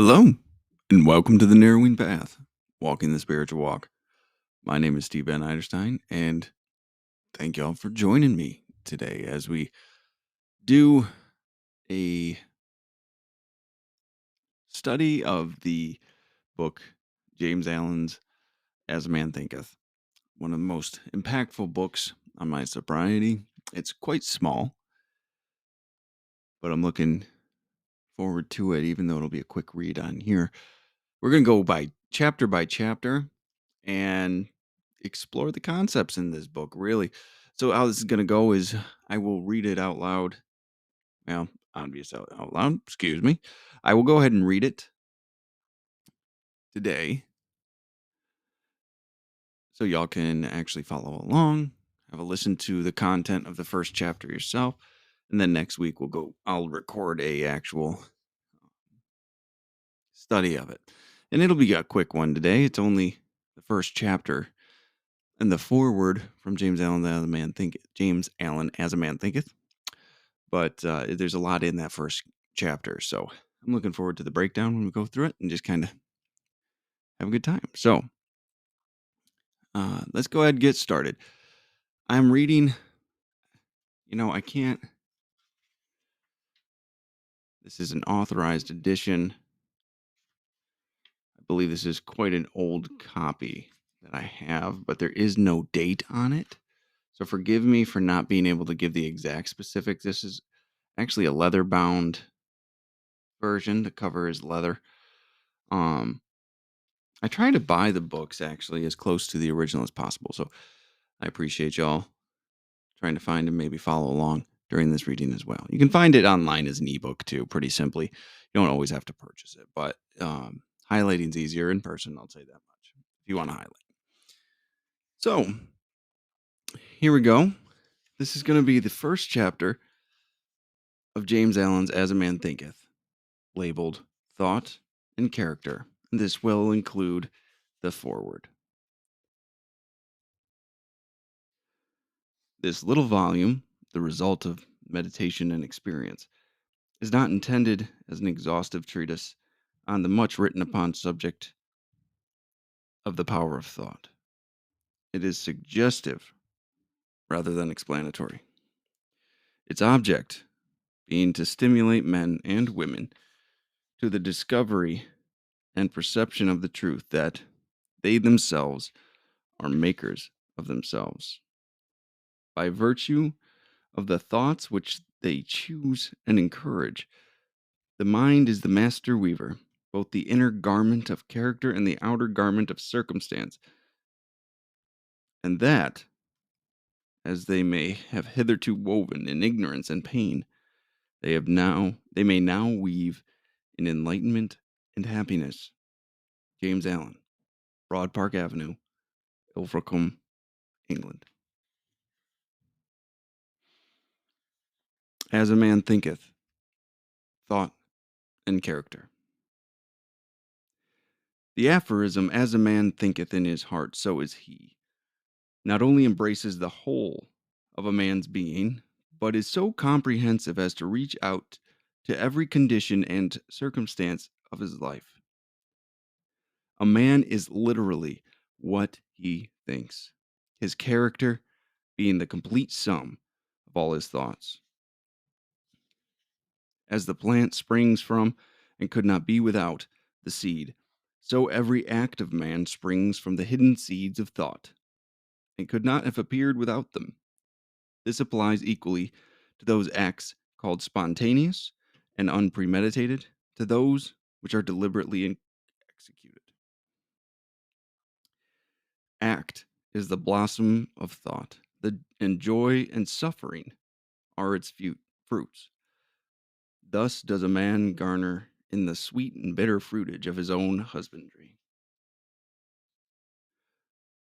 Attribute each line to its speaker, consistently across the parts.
Speaker 1: Hello, and welcome to the Narrowing Path, Walking the Spiritual Walk. My name is Steve Van Eiderstein, and thank y'all for joining me today as we do a study of the book James Allen's As A Man Thinketh, one of the most impactful books on my sobriety. It's quite small, but I'm looking forward to it, even though it'll be a quick read on here. We're going to go by chapter and explore the concepts in this book, really. So how this is going to go is I will read it out loud. Well, obvious out loud, excuse me. I will go ahead and read it today so y'all can actually follow along, have a listen to the content of the first chapter yourself, and then next week I'll record a actual study of it. And it'll be a quick one today. It's only the first chapter. And the foreword from James Allen, As A Man Thinketh. James Allen, As A Man Thinketh. But there's a lot in that first chapter, so I'm looking forward to the breakdown when we go through it and just kind of have a good time. So let's go ahead and get started. I'm reading. I can't. This is an authorized edition. I believe this is quite an old copy that I have, but there is no date on it. So forgive me for not being able to give the exact specifics. This is actually a leather-bound version. The cover is leather. I try to buy the books actually as close to the original as possible. So I appreciate y'all trying to find and maybe follow along during this reading as well. You can find it online as an ebook too, pretty simply. You don't always have to purchase it, but highlighting's easier in person. I'll say that much if you want to highlight. So here we go. This is going to be the first chapter of James Allen's As A Man Thinketh, labeled Thought and Character. And this will include the foreword. This little volume, the result of meditation and experience, is not intended as an exhaustive treatise on the much written upon subject of the power of thought. It is suggestive rather than explanatory. Its object being to stimulate men and women to the discovery and perception of the truth that they themselves are makers of themselves. By virtue of the thoughts which they choose and encourage, the mind is the master weaver, both the inner garment of character and the outer garment of circumstance. And that, as they may have hitherto woven in ignorance and pain, they may now weave in enlightenment and happiness. James Allen, Broad Park Avenue, Ilfracombe, England. As a man thinketh, thought and character. The aphorism, as a man thinketh in his heart, so is he, not only embraces the whole of a man's being, but is so comprehensive as to reach out to every condition and circumstance of his life. A man is literally what he thinks, his character being the complete sum of all his thoughts. As the plant springs from and could not be without the seed, so every act of man springs from the hidden seeds of thought, and could not have appeared without them. This applies equally to those acts called spontaneous and unpremeditated, to those which are deliberately executed. Act is the blossom of thought, and joy and suffering are its fruits. Thus does a man garner in the sweet and bitter fruitage of his own husbandry.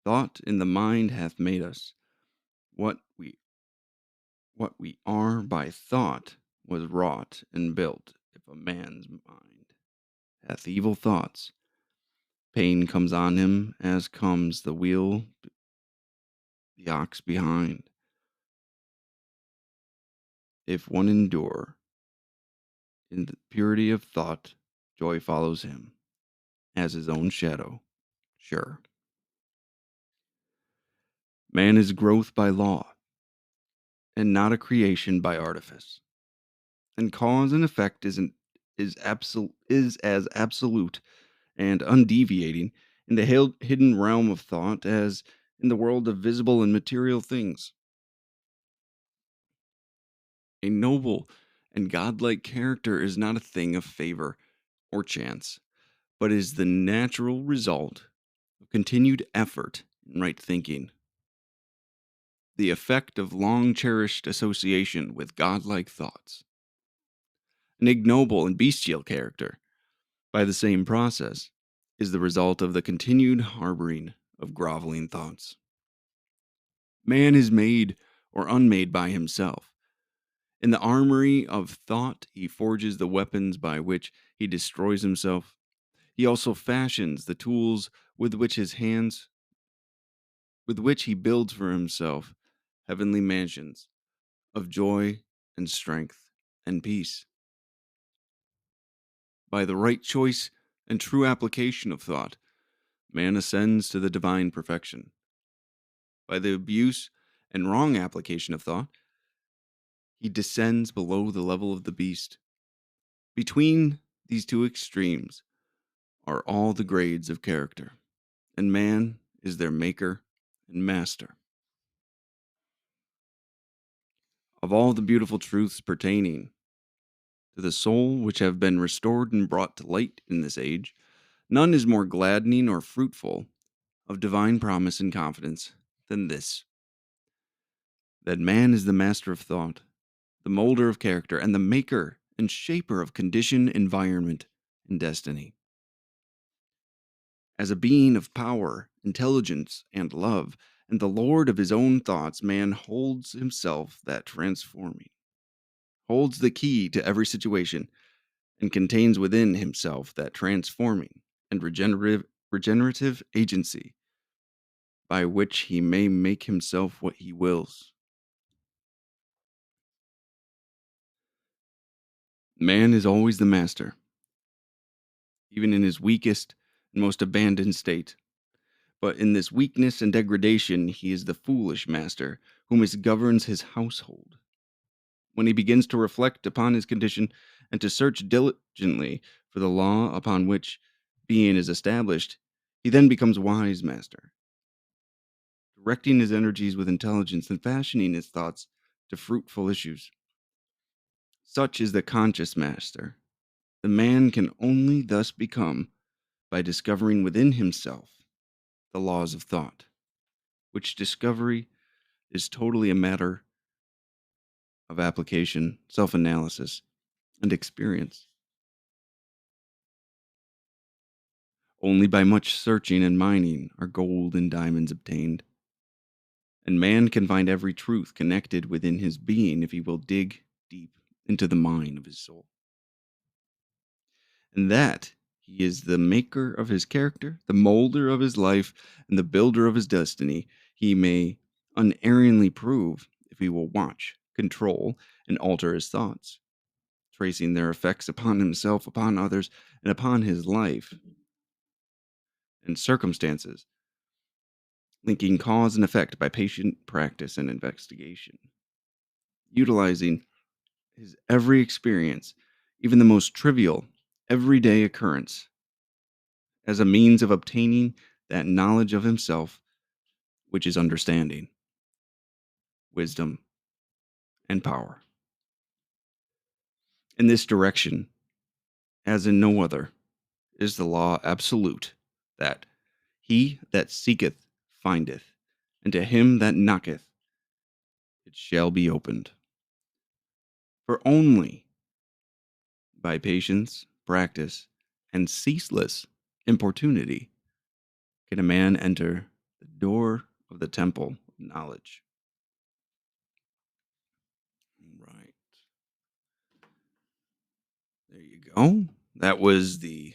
Speaker 1: Thought in the mind hath made us. What we are by thought was wrought and built. If a man's mind hath evil thoughts, pain comes on him as comes the wheel, the ox behind. If one endure in the purity of thought, Joy follows him as his own shadow. Sure. Man is growth by law, and not a creation by artifice. And cause and effect is as absolute and undeviating in the hidden realm of thought as in the world of visible and material things. A noble and godlike character is not a thing of favor or chance, but is the natural result of continued effort in right thinking, the effect of long cherished association with godlike thoughts. An ignoble and bestial character, by the same process, is the result of the continued harboring of groveling thoughts. Man is made or unmade by himself. In the armory of thought, he forges the weapons by which he destroys himself. He also fashions the tools with which he builds for himself heavenly mansions of joy and strength and peace. By the right choice and true application of thought, man ascends to the divine perfection. By the abuse and wrong application of thought, he descends below the level of the beast. Between these two extremes are all the grades of character, and man is their maker and master. Of all the beautiful truths pertaining to the soul which have been restored and brought to light in this age, none is more gladdening or fruitful of divine promise and confidence than this: that man is the master of thought, the molder of character, and the maker and shaper of condition, environment, and destiny. As a being of power, intelligence, and love, and the lord of his own thoughts, man holds himself that transforming, holds the key to every situation, and contains within himself that transforming and regenerative agency by which he may make himself what he wills. Man is always the master, even in his weakest and most abandoned state. But in this weakness and degradation, he is the foolish master who misgoverns his household. When he begins to reflect upon his condition and to search diligently for the law upon which being is established, he then becomes wise master, directing his energies with intelligence and fashioning his thoughts to fruitful issues. Such is the conscious master. The man can only thus become by discovering within himself the laws of thought, which discovery is totally a matter of application, self analysis, and experience. Only by much searching and mining are gold and diamonds obtained. And man can find every truth connected within his being if he will dig deep into the mine of his soul. And that he is the maker of his character, the molder of his life, and the builder of his destiny, he may unerringly prove if he will watch, control, and alter his thoughts, tracing their effects upon himself, upon others, and upon his life and circumstances, linking cause and effect by patient practice and investigation, utilizing his every experience, even the most trivial, everyday occurrence, as a means of obtaining that knowledge of himself which is understanding, wisdom, and power. In this direction, as in no other, is the law absolute that he that seeketh findeth, and to him that knocketh it shall be opened. For only by patience, practice, and ceaseless importunity can a man enter the door of the temple of knowledge. Right. There you go. That was the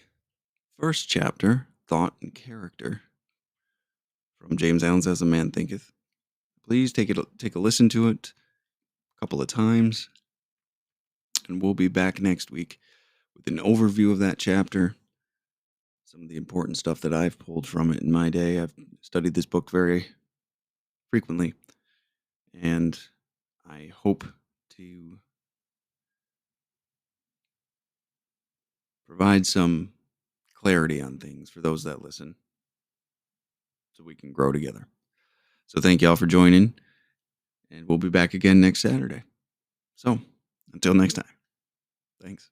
Speaker 1: first chapter, Thought and Character, from James Allen's As a Man Thinketh. Please take a listen to it a couple of times, and we'll be back next week with an overview of that chapter, some of the important stuff that I've pulled from it in my day. I've studied this book very frequently, and I hope to provide some clarity on things for those that listen so we can grow together. So thank y'all for joining, and we'll be back again next Saturday. So until next time, thanks.